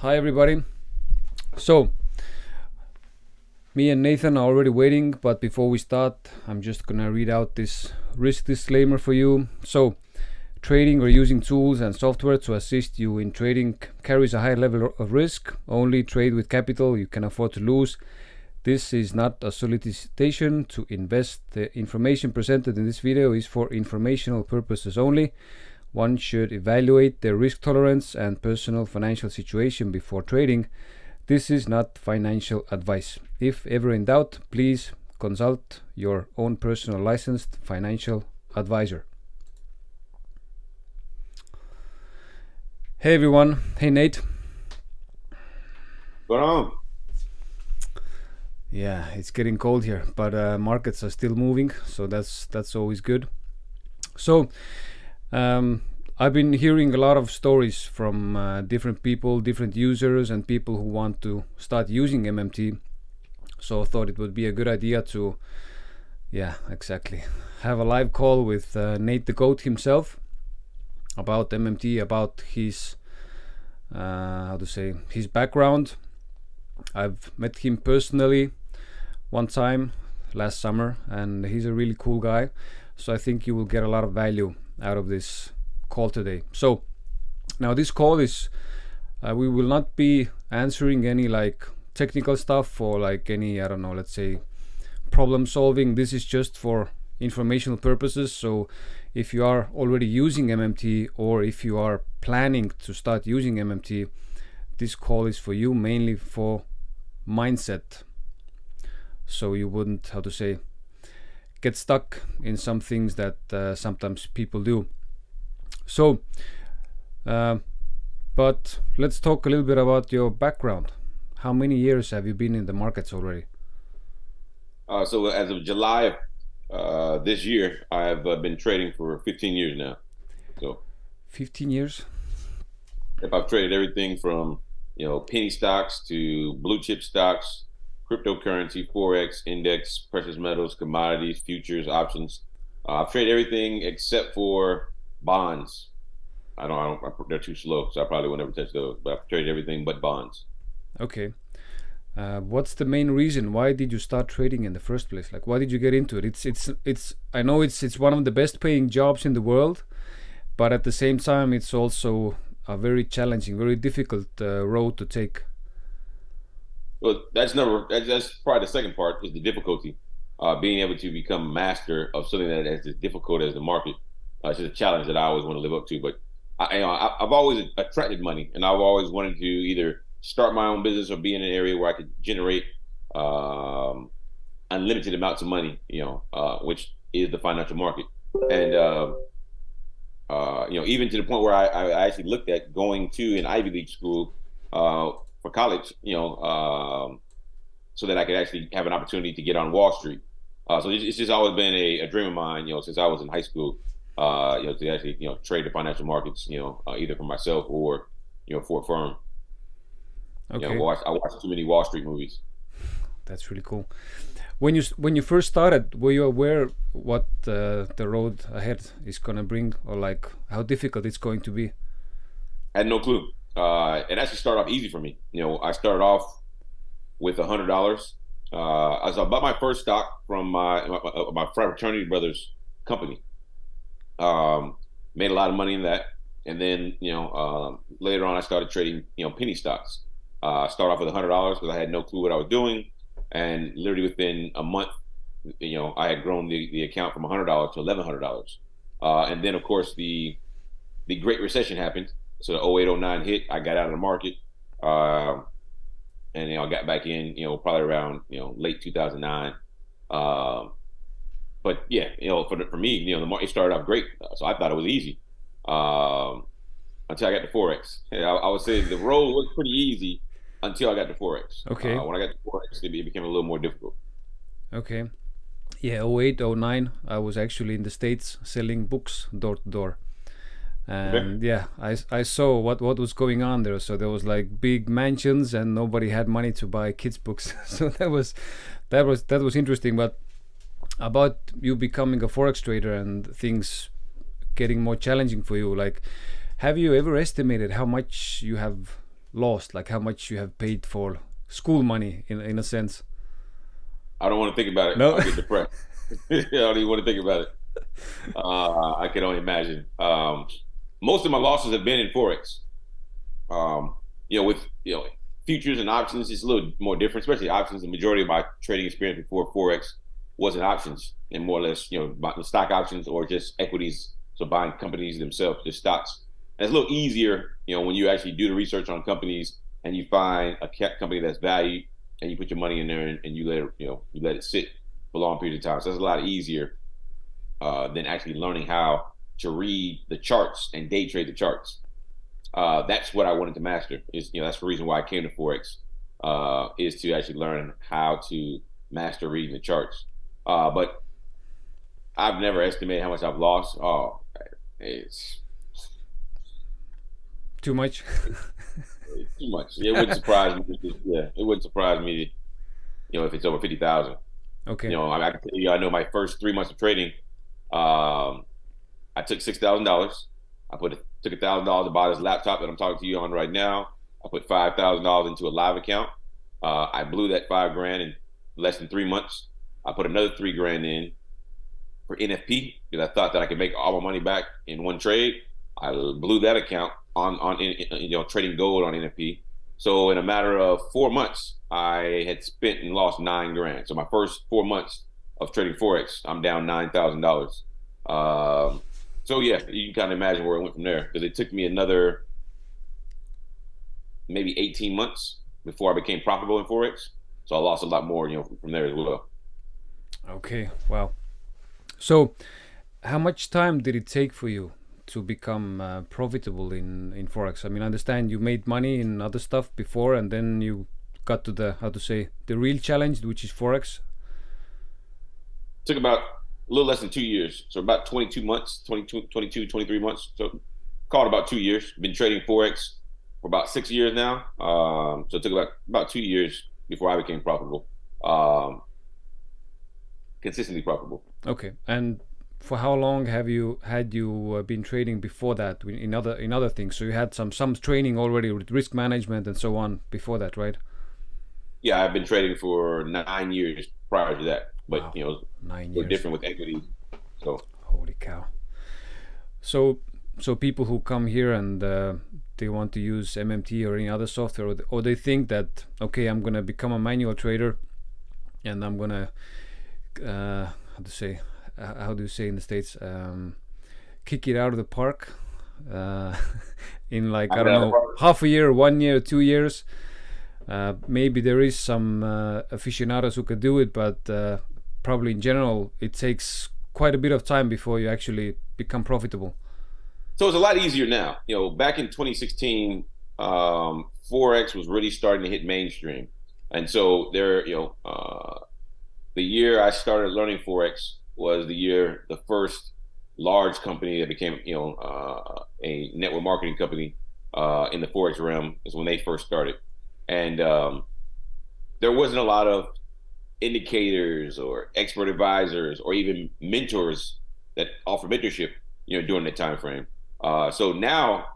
Hi everybody. So, me and Nathan are already waiting, but before we start, I'm just gonna read out this risk disclaimer for you. So, trading or using tools and software to assist you in trading carries a high level of risk. Only trade with capital you can afford to lose. This is not a solicitation to invest. The information presented in this video is for informational purposes only. One should evaluate their risk tolerance and personal financial situation before trading. This is not financial advice. If ever in doubt, please consult your own personal licensed financial advisor. Hey everyone. Hey Nate. What's going on? Yeah, it's getting cold here, but markets are still moving, so that's always good. So, I've been hearing a lot of stories from different people, different users, and people who want to start using MMT. So I thought it would be a good idea to, yeah, exactly, have a live call with Nate the Goat himself about MMT, about his, his background. I've met him personally one time last summer, and he's a really cool guy. So I think you will get a lot of value out of this call today. So now this call is we will not be answering any like technical stuff or like any, I don't know, let's say problem solving. This is just for informational purposes. So if you are already using MMT or if you are planning to start using MMT, this call is for you, mainly for mindset, so you wouldn't, get stuck in some things that sometimes people do. So, but let's talk a little bit about your background. How many years have you been in the markets already? So as of July of this year, I've been trading for 15 years now. So 15 years? if I've traded everything from penny stocks to blue chip stocks, cryptocurrency, forex, index, precious metals, commodities, futures, options. I've traded everything except for bonds. They're too slow, so I probably will never touch those. But I've traded everything but bonds. Okay. What's the main reason? Why did you start trading in the first place? Like, why did you get into it? It's. I know it's one of the best paying jobs in the world, but at the same time, it's also a very challenging, very difficult road to take. Well, that's probably the second part is the difficulty. Being able to become master of something that is as difficult as the market. It's just a challenge that I always want to live up to. But I've always attracted money, and I've always wanted to either start my own business or be in an area where I could generate unlimited amounts of money. Which is the financial market, and even to the point where I actually looked at going to an Ivy League school for college. So that I could actually have an opportunity to get on Wall Street. So it's just always been a dream of mine, since I was in high school, to actually, trade the financial markets, either for myself or, for a firm. Okay. I watched too many Wall Street movies. That's really cool. When you first started, were you aware what the road ahead is gonna bring, or like how difficult it's going to be? I had no clue. It actually started off easy for me. I started off with $100. I bought my first stock from my fraternity brother's company. Made a lot of money in that, and then later on I started trading penny stocks. Started off with $100 because I had no clue what I was doing, and literally within a month, I had grown the account from $100 to $1,100. And then of course the Great Recession happened. So the 0809 hit. I got out of the market. And I got back in, probably around late 2009. But yeah, for me, the market started off great, so I thought it was easy until I got to forex. I would say the road was pretty easy until I got to forex. Okay. When I got to forex, it became a little more difficult. Okay. Yeah, 08, 09, I was actually in the States selling books door to door. And yeah, I saw what was going on there. So there was like big mansions and nobody had money to buy kids books. So that was interesting. But about you becoming a forex trader and things getting more challenging for you, like, have you ever estimated how much you have lost, like how much you have paid for school money in a sense? I don't want to think about it. No. I'll get depressed. I don't even want to think about it. I can only imagine. Most of my losses have been in forex. With futures and options, it's a little more different. Especially options. The majority of my trading experience before forex was in options, and more or less, stock options or just equities. So buying companies themselves, just stocks. And it's a little easier, when you actually do the research on companies and you find a company that's valued, and you put your money in there and you let it, you let it sit for long periods of time. So it's a lot easier than actually learning how to read the charts and day trade the charts. That's what I wanted to master. That's the reason why I came to forex, is to actually learn how to master reading the charts. But I've never estimated how much I've lost. Oh, it's too much. Too much. It wouldn't surprise me. It wouldn't surprise me. If it's over 50,000. Okay. I can tell you, I know my first 3 months of trading, I took $6,000. Took $1,000 to buy this laptop that I'm talking to you on right now. I put $5,000 into a live account. I blew that $5,000 in less than 3 months. I put another $3,000 in for NFP because I thought that I could make all my money back in one trade. I blew that account on trading gold on NFP. So in a matter of 4 months, I had spent and lost $9,000. So my first 4 months of trading forex, I'm down $9,000. So yeah, you can kind of imagine where it went from there, because it took me another maybe 18 months before I became profitable in forex. So I lost a lot more, from there as well. Okay, wow. So how much time did it take for you to become profitable in forex? I mean, I understand you made money in other stuff before, and then you got to the real challenge, which is forex. Took about a little less than 2 years. So about 22 months, 22, 23 months. So call it about 2 years. Been trading forex for about 6 years now. So it took about 2 years before I became profitable. Consistently profitable. Okay, and for how long had you been trading before that in other things? So you had some training already with risk management and so on before that, right? Yeah, I've been trading for 9 years prior to that, but wow. 9 years. We're different with equity. So holy cow. So people who come here and they want to use MMT or any other software, or they think that, okay, I'm gonna become a manual trader, and I'm gonna how do you say in the States, kick it out of the park in like, I don't know, half a year, 1 year, 2 years. Maybe there is some aficionados who could do it, but probably in general it takes quite a bit of time before you actually become profitable. So it's a lot easier now. Back in 2016, forex was really starting to hit mainstream, and so the year I started learning forex was the year the first large company that became a network marketing company in the forex realm is when they first started. And there wasn't a lot of indicators or expert advisors or even mentors that offer mentorship, during that time frame. So now,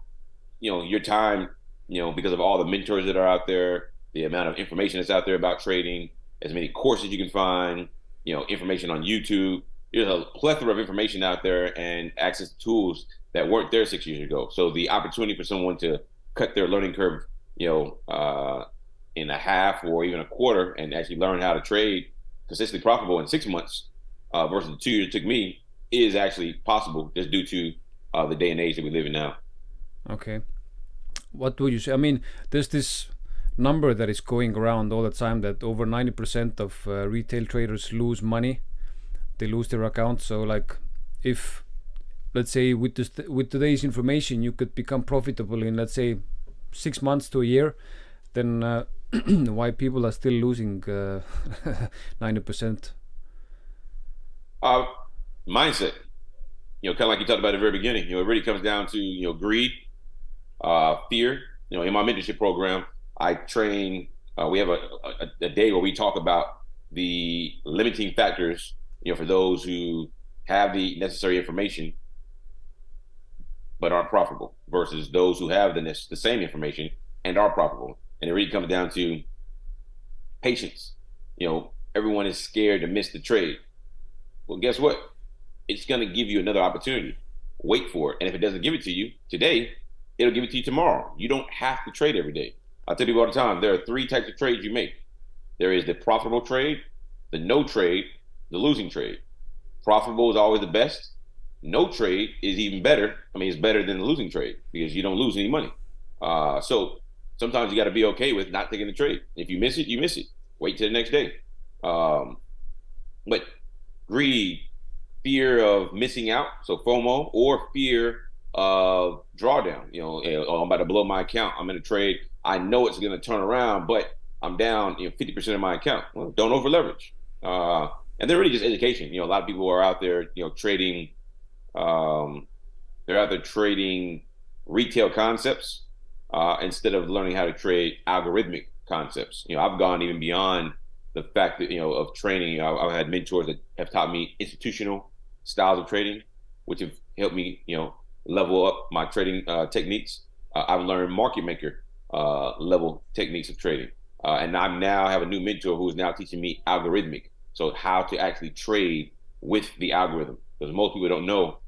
your time, because of all the mentors that are out there, the amount of information that's out there about trading, as many courses you can find, information on YouTube. There's a plethora of information out there and access to tools that weren't there 6 years ago. So the opportunity for someone to cut their learning curve, in a half or even a quarter, and actually learn how to trade consistently profitable in 6 months versus the 2 years it took me, is actually possible, just due to the day and age that we live in now. Okay. What would you say? I mean, there's this number that is going around all the time that over 90% of retail traders lose money. They lose their account. So like, if, let's say, with today's information you could become profitable in, let's say, 6 months to a year, then why people are still losing 90%? Mindset. Kind of like you talked about at the very beginning. It really comes down to greed, fear. In my mentorship program, I train. We have a day where we talk about the limiting factors, for those who have the necessary information but aren't profitable, versus those who have the same information and are profitable. And it really comes down to patience. Everyone is scared to miss the trade. Well, guess what? It's going to give you another opportunity. Wait for it. And if it doesn't give it to you today, it'll give it to you tomorrow. You don't have to trade every day. I tell people all the time, there are 3 types of trades you make. There is the profitable trade, the no trade, the losing trade. Profitable is always the best. No trade is even better. I mean, it's better than the losing trade because you don't lose any money. So sometimes you got to be okay with not taking the trade. If you miss it, you miss it. Wait till the next day. But greed, fear of missing out, so FOMO, or fear of drawdown. Oh, I'm about to blow my account. I'm in a trade. I know it's going to turn around, but I'm down 50% of my account. Well, don't over leverage. And they're really just education. A lot of people are out there, trading. They're out there trading retail concepts instead of learning how to trade algorithmic concepts. I've gone even beyond the fact that of training. I've had mentors that have taught me institutional styles of trading, which have helped me level up my trading techniques. I've learned market maker level techniques of trading, and I now have a new mentor who is now teaching me algorithmic, so how to actually trade with the algorithm, because most people don't know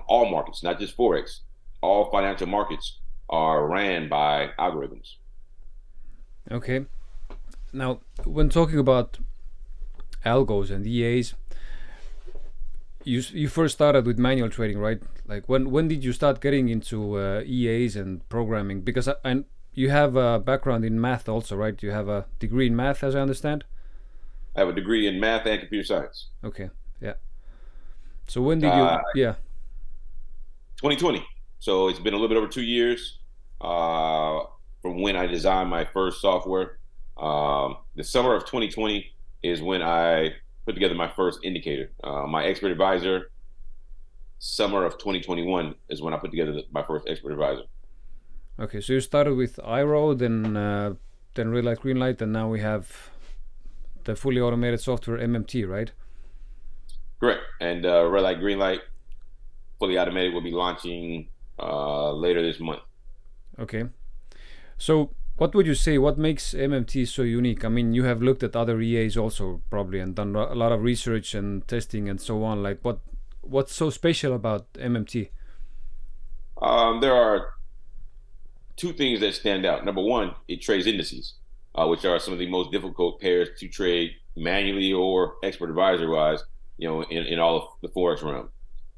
all markets, not just forex, all financial markets are ran by algorithms. Okay. Now, when talking about algos and EAs, you first started with manual trading, right? Like when did you start getting into EAs and programming? Because you have a background in math also, right? You have a degree in math, as I understand. I have a degree in math and computer science. Okay, yeah. So when did you? Yeah. 2020. So it's been a little bit over 2 years from when I designed my first software. The summer of 2020 is when I put together my first indicator. My expert advisor, summer of 2021 is when I put together my first expert advisor. Okay, so you started with IRO, then Red Light, Green Light, and now we have the fully automated software MMT, right? Correct. And Red Light, Green Light, fully automated, will be launching later this month. Okay. So what would you say, what makes MMT so unique? I mean, you have looked at other EAs also probably and done a lot of research and testing and so on. Like what's so special about MMT? There are 2 things that stand out. Number one, it trades indices, which are some of the most difficult pairs to trade manually or expert advisor wise, in all of the forex realm.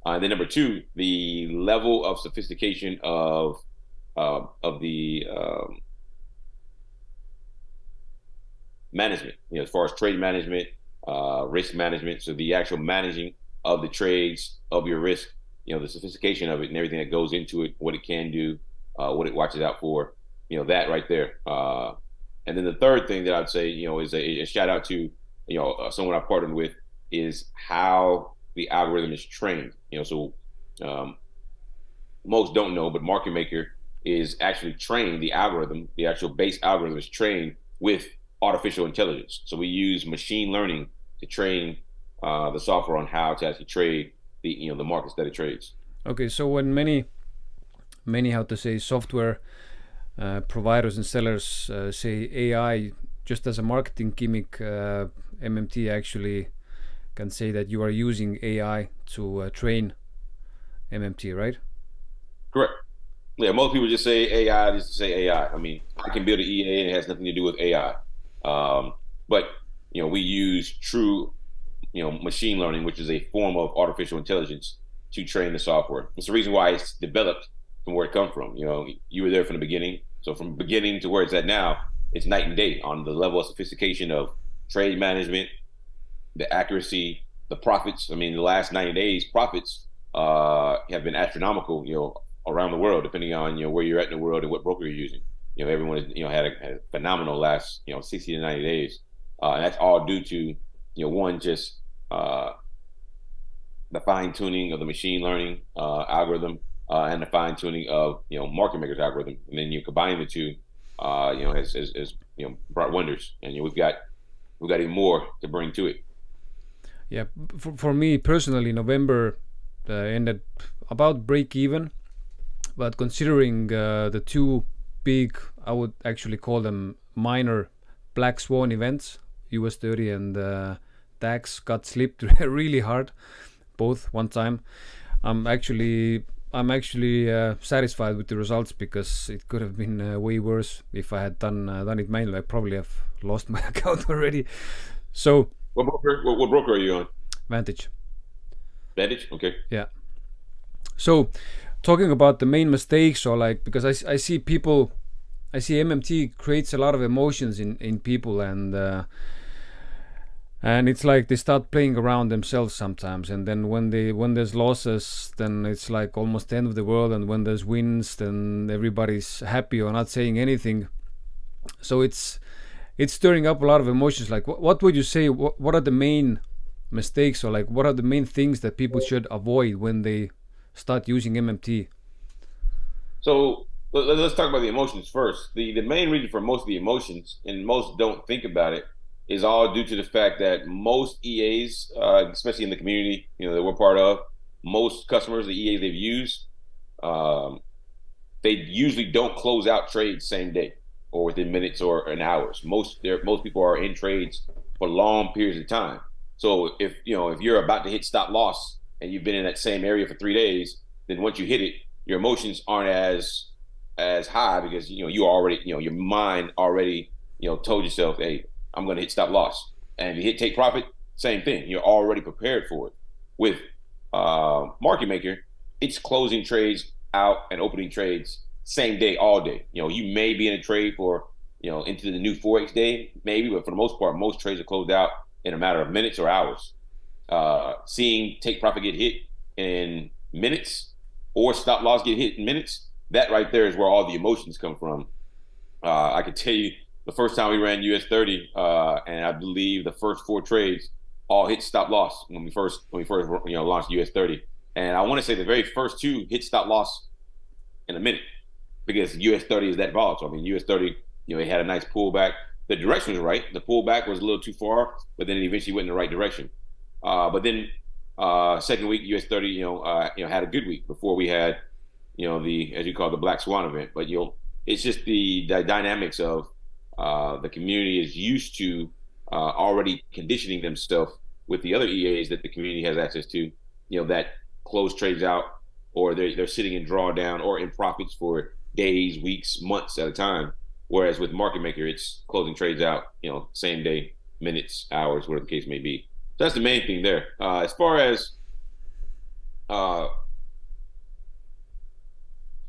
And then number 2, the level of sophistication of the management, as far as trade management, risk management. So the actual managing of the trades, of your risk, the sophistication of it and everything that goes into it, what it can do, what it watches out for, that right there. And then the third thing that I'd say, is a shout out to, someone I partnered with, is how the algorithm is trained. So most don't know, but Market Maker is actually trained, the algorithm, the actual base algorithm is trained with artificial intelligence. So we use machine learning to train the software on how to actually trade the markets that it trades. Okay, so when many how to say software providers and sellers say AI just as a marketing gimmick, MMT actually can say that you are using AI to train MMT, right? Correct. Yeah, most people just say AI just to say AI. I mean, I can build an EA and it has nothing to do with AI. But we use true, machine learning, which is a form of artificial intelligence, to train the software. It's the reason why it's developed from where it come from. You were there from the beginning. So from beginning to where it's at now, it's night and day on the level of sophistication of trade management, the accuracy, the profits. I mean, the last 90 days, profits have been astronomical, around the world, depending on, where you're at in the world and what broker you're using. Everyone has, had a phenomenal last, 60 to 90 days. And that's all due to, one, just the fine tuning of the machine learning algorithm and the fine tuning of, Market Maker's algorithm. And then you combine the two, has brought wonders. And we've got even more to bring to it. Yeah, for me personally, November ended about break even, but considering the two big, I would actually call them minor black swan events. US 30 and DAX got slipped really hard, both one time. I'm actually satisfied with the results, because it could have been way worse if I had done it manually. I probably have lost my account already. So what broker are you on? Vantage. Vantage, okay. Yeah. So talking about the main mistakes, or like, because I see people, I see MMT creates a lot of emotions in people, and it's like they start playing around themselves sometimes, and then when there's losses, then it's like almost the end of the world, and when there's wins, then everybody's happy or not saying anything. So it's stirring up a lot of emotions. Like what would you say, what are the main mistakes, or like what are the main things that people should avoid when they start using MMT? So let's talk about the emotions first. The main reason for most of the emotions, and most don't think about it, is all due to the fact that most EAs, especially in the community, that we're part of, most customers, the EAs they've used, they usually don't close out trades same day or within minutes or in hours. Most people are in trades for long periods of time. So if you're about to hit stop loss and you've been in that same area for 3 days, then once you hit it, your emotions aren't as high, because you already, your mind already told yourself, hey, I'm going to hit stop loss. And if you hit take profit, same thing. You're already prepared for it. With Market Maker, it's closing trades out and opening trades same day, all day. You may be in a trade for, into the new Forex day, maybe, but for the most part, most trades are closed out in a matter of minutes or hours. Seeing take profit get hit in minutes, or stop loss get hit in minutes, that right there is where all the emotions come from. I can tell you, the first time we ran US 30, and I believe the first 4 trades all hit stop loss when we first launched US 30. And I want to say the very first 2 hit stop loss in a minute, because US 30 is that volatile. I mean, US 30, it had a nice pullback. The direction was right. The pullback was a little too far, but then it eventually went in the right direction. But then second week, US 30, had a good week before we had, the, as you call it, the Black Swan event. But it's just the dynamics of the community is used to already conditioning themselves with the other EAs that the community has access to, that close trades out, or they're sitting in drawdown or in profits for days, weeks, months at a time. Whereas with Market Maker, it's closing trades out, same day, minutes, hours, whatever the case may be. So that's the main thing there. As far as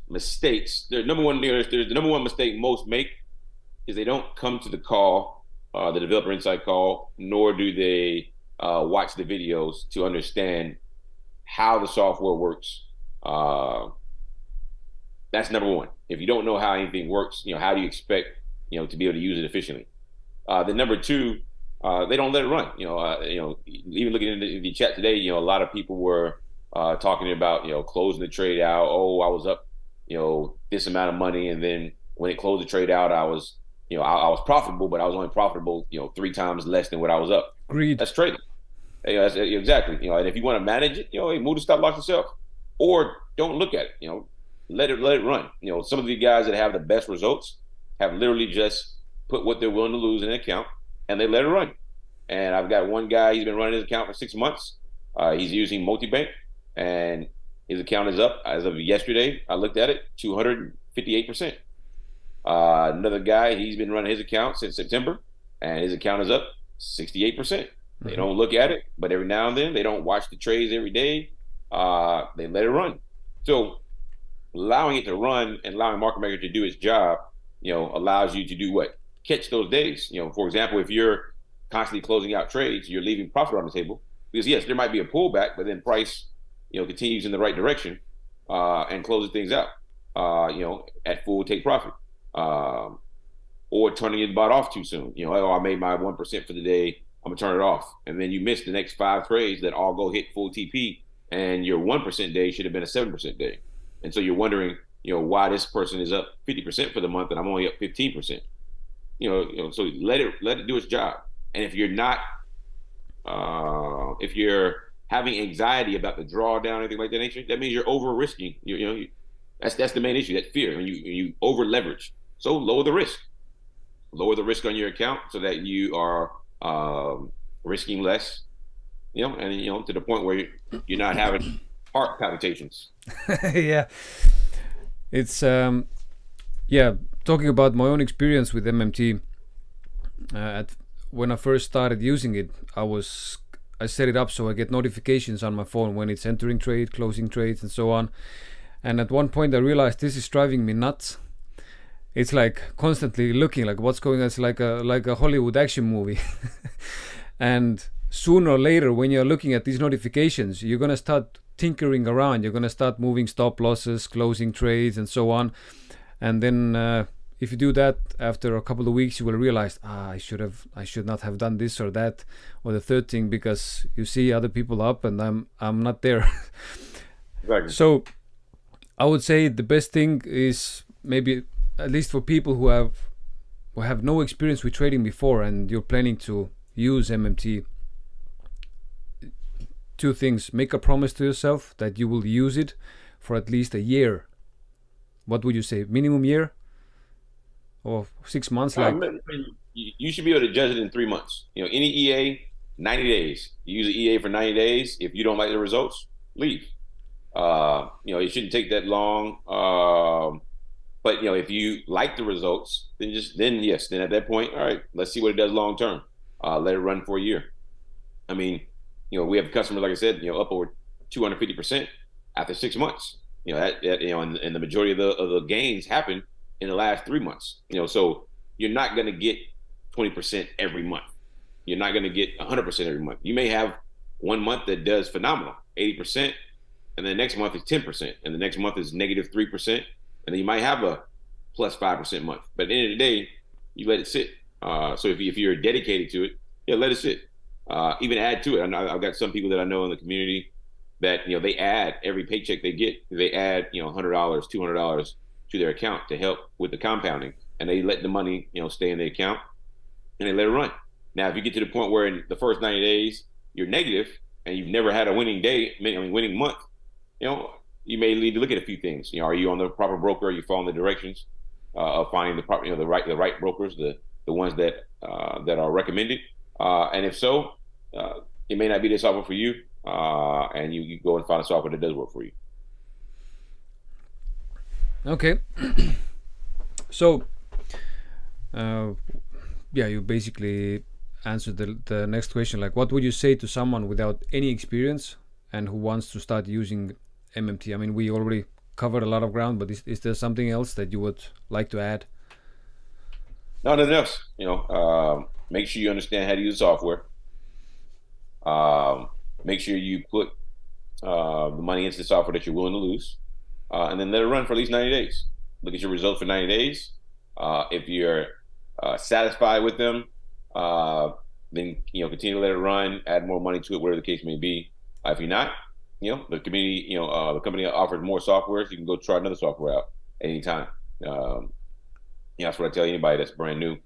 mistakes, there's the number one mistake most make is they don't come to the call, the developer insight call, nor do they watch the videos to understand how the software works. That's number one. If you don't know how anything works, how do you expect, to be able to use it efficiently? Then number two, they don't let it run. Even looking in the chat today, a lot of people were talking about, closing the trade out. Oh, I was up, this amount of money, and then when it closed the trade out, I was profitable, but I was only profitable, 3 times less than what I was up. Greed. That's trading. That's exactly. And if you want to manage it, move the stop loss yourself, or don't look at it. Let it run. Some of the guys that have the best results have literally just put what they're willing to lose in an account, and they let it run. And I've got one guy, he's been running his account for 6 months. He's using multi-bank, and his account is up as of yesterday. I looked at it, 258%. Another guy, he's been running his account since September, and his account is up 68%. They don't look at it, but every now and then, they don't watch the trades every day. They let it run. So allowing it to run and allowing Market Maker to do its job, allows you to do what? Catch those days. For example, if you're constantly closing out trades, you're leaving profit on the table, because yes, there might be a pullback, but then price, continues in the right direction, and closes things out, at full take profit, or turning it bought off too soon. I made my 1% for the day, I'm gonna turn it off, and then you miss the next 5 trades that all go hit full TP, and your 1% day should have been a 7% day, and so you're wondering, why this person is up 50% for the month and I'm only up 15%. So let it do its job. And if you're not, if you're having anxiety about the drawdown or anything like that nature, that means you're over risking. That's the main issue, that fear. When you over leverage, So lower the risk on your account so that you are risking less, and to the point where you're not having heart palpitations. Yeah, it's yeah. Talking about my own experience with MMT, when I first started using it, I set it up so I get notifications on my phone when it's entering trade, closing trades, and so on. And at one point, I realized this is driving me nuts. It's like constantly looking like what's going on. It's like a Hollywood action movie. And sooner or later, when you're looking at these notifications, you're gonna start tinkering around. You're gonna start moving stop losses, closing trades, and so on. And then if you do that after a couple of weeks, you will realize, I should not have done this or that or the third thing, because you see other people up and I'm not there. Exactly. So I would say the best thing is, maybe at least for people who have no experience with trading before and you're planning to use MMT, two things: make a promise to yourself that you will use it for at least a year. What would you say, minimum year or 6 months? Like, you should be able to judge it in 3 months. Any EA, 90 days. You use an EA for 90 days. If you don't like the results, leave. It shouldn't take that long. But if you like the results, then at that point, all right, let's see what it does long term. Let it run for a year. I mean, we have customers, like I said, up over 250% after 6 months. And the majority of the gains happen in the last 3 months. So you're not going to get 20% every month. You're not going to get 100% every month. You may have 1 month that does phenomenal, 80%, and the next month is 10%, and the next month is negative 3%, and then you might have a plus 5% month. But at the end of the day, you let it sit. So if you're dedicated to it, let it sit. Even add to it. I've got some people that I know in the community that they add every paycheck they get. They add $100, $200 to their account to help with the compounding, and they let the money stay in the account, and they let it run. Now, if you get to the point where in the first 90 days you're negative and you've never had a winning day, winning month, you may need to look at a few things. Are you on the proper broker? Are you following the directions of finding the proper, the right brokers, the ones that are recommended? And if so, it may not be the software for you, and you go and find a software that does work for you. Okay. So, you basically answered the next question. Like, what would you say to someone without any experience and who wants to start using MMT? I mean, we already covered a lot of ground, but is there something else that you would like to add? No, nothing else. Make sure you understand how to use the software. Make sure you put the money into the software that you're willing to lose. And then let it run for at least 90 days. Look at your results for 90 days. If you're satisfied with them, then continue to let it run, add more money to it, whatever the case may be. If you're not, the community, the company offers more softwares. You can go try another software out at any time. That's what I tell anybody that's brand new.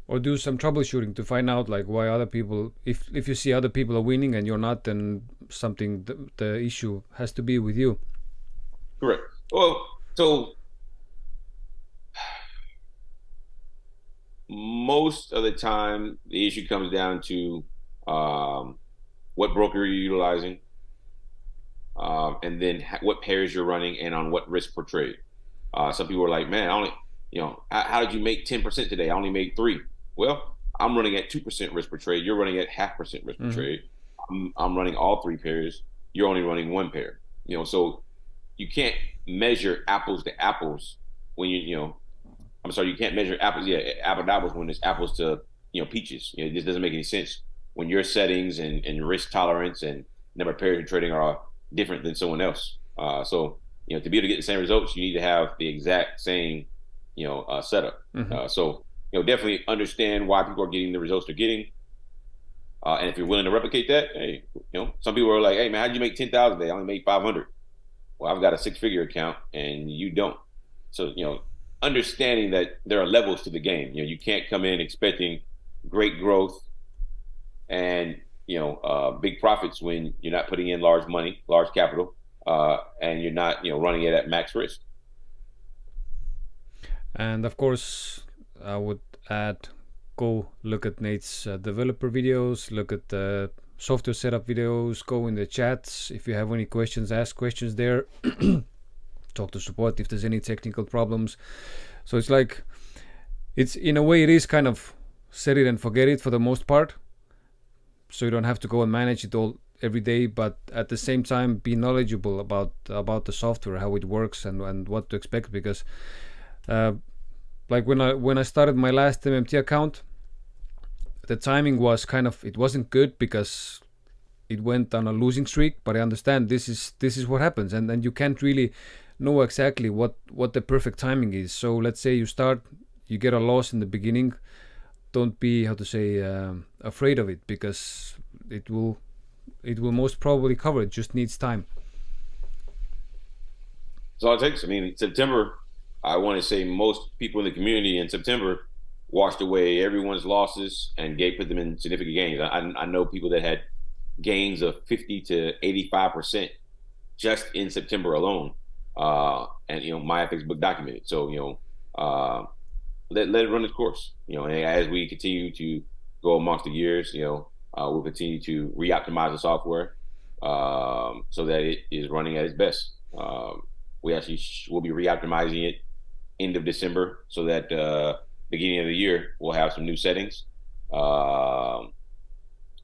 Or do some troubleshooting to find out like why other people, if you see other people are winning and you're not, then something, the issue has to be with you. Correct. Well, so most of the time the issue comes down to what broker you're utilizing, and then what pairs you're running and on what risk per trade. Some people are like, man, I only, how did you make 10% today? I only made 3. Well, I'm running at 2% risk per trade. You're running at 0.5% risk per trade. I'm running all 3 pairs. You're only running 1 pair. So you can't measure apples to apples when you can't measure apples to apples when it's apples to peaches. It just doesn't make any sense when your settings and risk tolerance and number of pairs you're trading are different than someone else. So to be able to get the same results, you need to have the exact same setup. So definitely understand why people are getting the results they're getting. And if you're willing to replicate that, hey, some people are like, hey man, how'd you make 10,000 a day? I only made 500. Well, I've got a 6-figure account and you don't. So, understanding that there are levels to the game. You can't come in expecting great growth and, big profits when you're not putting in large money, large capital, and you're not, running it at max risk. And of course, I would add, go look at Nate's developer videos, look at the software setup videos, go in the chats. If you have any questions, ask questions there. Talk to support if there's any technical problems. So it's like, it's in a way, it is kind of set it and forget it for the most part. So you don't have to go and manage it all every day, but at the same time be knowledgeable about the software, how it works, and what to expect. Because like when I started my last MMT account, the timing was kind of, it wasn't good because it went on a losing streak. But I understand this is what happens, and then you can't really know exactly what the perfect timing is. So let's say you get a loss in the beginning. Don't be, how to say, afraid of it, because it will most probably cover. It just needs time. That's all it takes. I mean, September, I want to say most people in the community in September washed away everyone's losses and put them in significant gains. I know people that had gains of 50 to 85% just in September alone. And my FX book documented. So let it run its course. And as we continue to go amongst the years, we'll continue to re-optimize the software so that it is running at its best. We actually will be re-optimizing it end of December, so that beginning of the year we'll have some new settings. And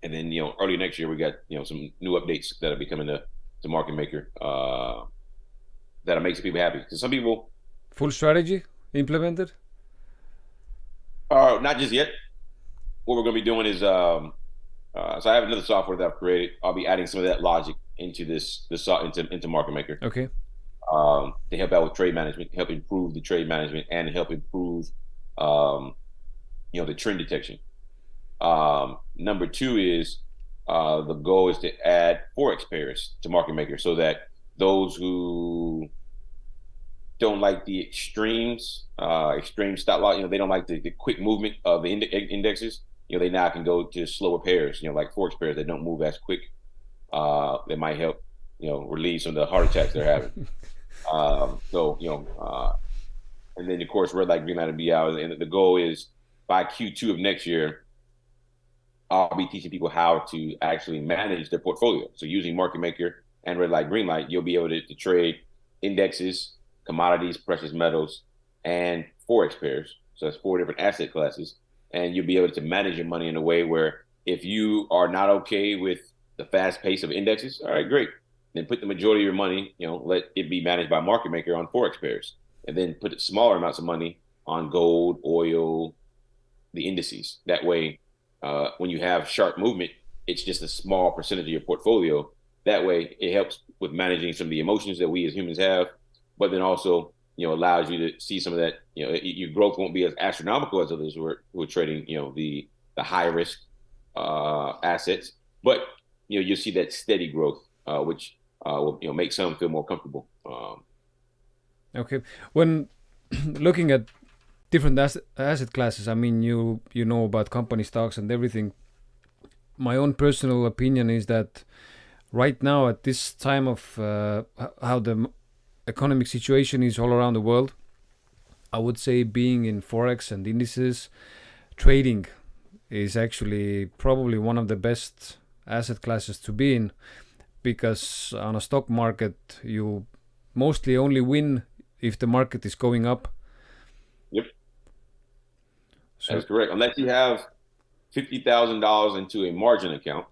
then early next year we got some new updates that'll be coming to Market Maker that'll make some people happy. Because some people, full strategy implemented. Not just yet. What we're going to be doing is, so I have another software that I've created. I'll be adding some of that logic into into Market Maker. Okay. To help out with trade management, help improve the trade management, and help improve, the trend detection. Number two is the goal is to add Forex pairs to Market Maker, so that those who don't like the extreme stop loss, they don't like the quick movement of the indexes, they now can go to slower pairs, like Forex pairs that don't move as quick. That might help, relieve some of the heart attacks they're having. And then of course red light, green light will be out, and the goal is by Q2 of next year, I'll be teaching people how to actually manage their portfolio. So using Market Maker and red light, green light, you'll be able to trade indexes, commodities, precious metals, and Forex pairs. So that's 4 different asset classes. And you'll be able to manage your money in a way where if you are not okay with the fast pace of indexes, all right, great. Then put the majority of your money, let it be managed by Market Maker on Forex pairs. And then put smaller amounts of money on gold, oil, the indices. That way, when you have sharp movement, it's just a small percentage of your portfolio. That way, it helps with managing some of the emotions that we as humans have, but then also, allows you to see some of that, your growth won't be as astronomical as others who are trading, the high risk assets, but, you'll see that steady growth, which will, make some feel more comfortable. Okay. When looking at different asset classes, I mean, you know about company stocks and everything. My own personal opinion is that right now, at this time of how the economic situation is all around the world, I would say being in Forex and indices, trading is actually probably one of the best asset classes to be in, because on a stock market, you mostly only win if the market is going up. Yep. So, that's correct. Unless you have $50,000 into a margin account,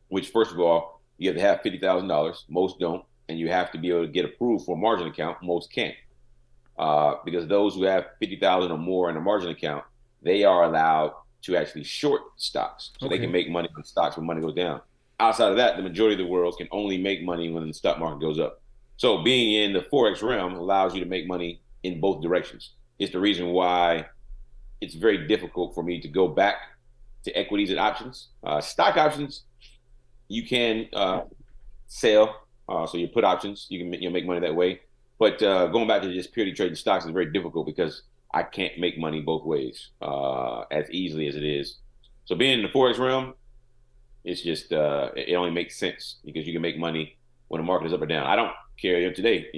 which first of all, you have to have $50,000. Most don't. And you have to be able to get approved for a margin account. Most can't. Because those who have 50,000 or more in a margin account, they are allowed to actually short stocks. So they can make money on stocks when money goes down. Outside of that, the majority of the world can only make money when the stock market goes up. So being in the Forex realm allows you to make money in both directions. It's the reason why it's very difficult for me to go back to equities and options. Stock options, you can sell. So you put options, you can make money that way. But going back to just purely trading stocks is very difficult because I can't make money both ways as easily as it is. So being in the Forex realm, it's just it only makes sense because you can make money when the market is up or down. I don't care today.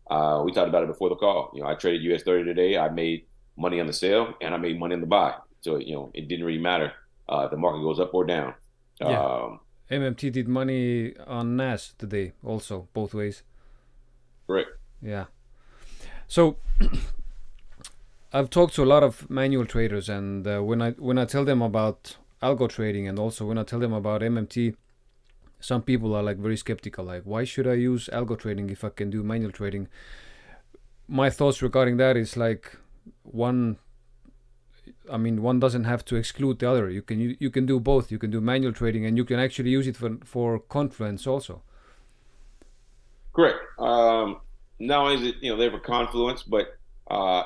We talked about it before the call. I traded US 30 today. I made money on the sell and I made money on the buy. So it didn't really matter if the market goes up or down. Yeah. Um, MMT did money on NAS today also, both ways. Correct. Yeah. So I've talked to a lot of manual traders, and when I tell them about algo trading, and also when I tell them about MMT, some people are like very skeptical, like, why should I use algo trading if I can do manual trading? My thoughts regarding that is like, one doesn't have to exclude the other. You can do both. You can do manual trading, and you can actually use it for Confluence also. Correct. Not only is it there for Confluence, but uh,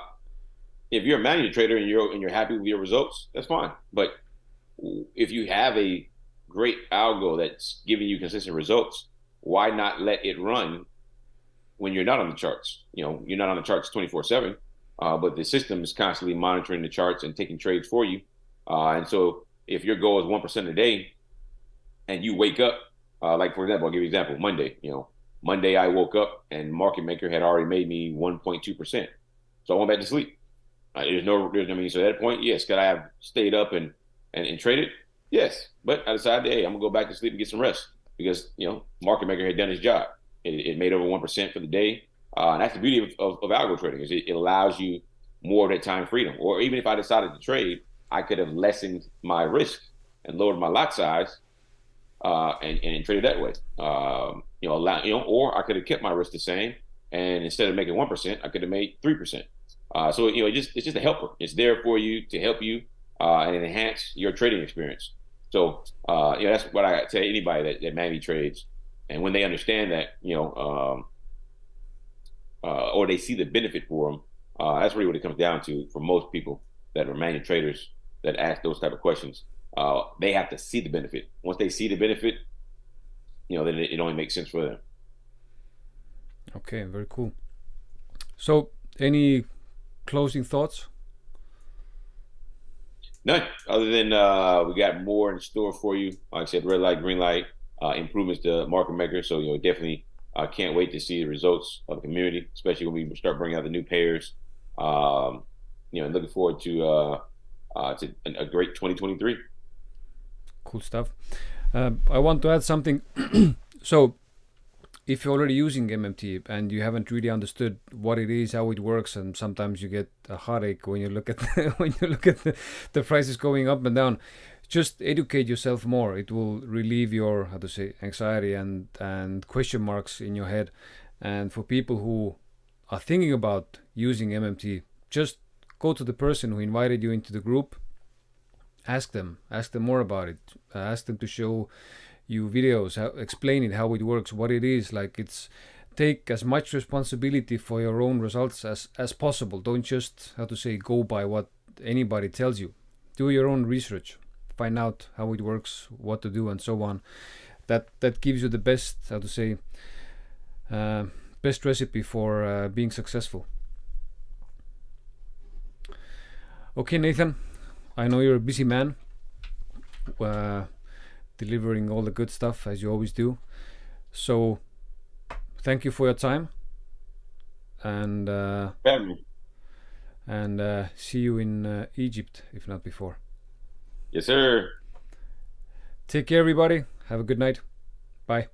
if you're a manual trader and you're happy with your results, that's fine. But if you have a great algo that's giving you consistent results, why not let it run when you're not on the charts? You're not on the charts 24/7, but the system is constantly monitoring the charts and taking trades for you. And so if your goal is 1% a day, and you wake up, like for example, I'll give you an example. Monday I woke up and Market Maker had already made me 1.2%, so I went back to sleep. So at that point, yes, could I have stayed up and traded? Yes, but I decided, hey, I'm gonna go back to sleep and get some rest because Market Maker had done his job. It made over 1% for the day, and that's the beauty of algo trading, is it allows you more of that time freedom. Or even if I decided to trade, I could have lessened my risk and lowered my lot size, and traded that way. Or I could have kept my risk the same, and instead of making 1%, I could have made 3%. So it's just a helper. It's there for you to help you and enhance your trading experience. So that's what I tell anybody that manually trades, and when they understand that, or they see the benefit for them, that's really what it comes down to for most people that are manual traders that ask those type of questions. They have to see the benefit. Once they see the benefit, then it only makes sense for them. Okay, very cool. So, any closing thoughts? None, other than we got more in store for you. Like I said, red light, green light, improvements to Market Maker. So definitely can't wait to see the results of the community, especially when we start bringing out the new pairs. And looking forward to a great 2023. Cool stuff. I want to add something. So, if you're already using MMT and you haven't really understood what it is, how it works, and sometimes you get a heartache when you look at the prices going up and down, just educate yourself more. It will relieve your anxiety and question marks in your head. And for people who are thinking about using MMT, just go to the person who invited you into the group. Ask them more about it. Ask them to show you videos, explain it, how it works, what it is. Like, take as much responsibility for your own results as possible. Don't just go by what anybody tells you. Do your own research, find out how it works, what to do, and so on. That gives you the best best recipe for being successful. Okay, Nathan, I know you're a busy man, delivering all the good stuff as you always do. So thank you for your time, and see you in Egypt, if not before. Yes, sir. Take care, everybody. Have a good night. Bye.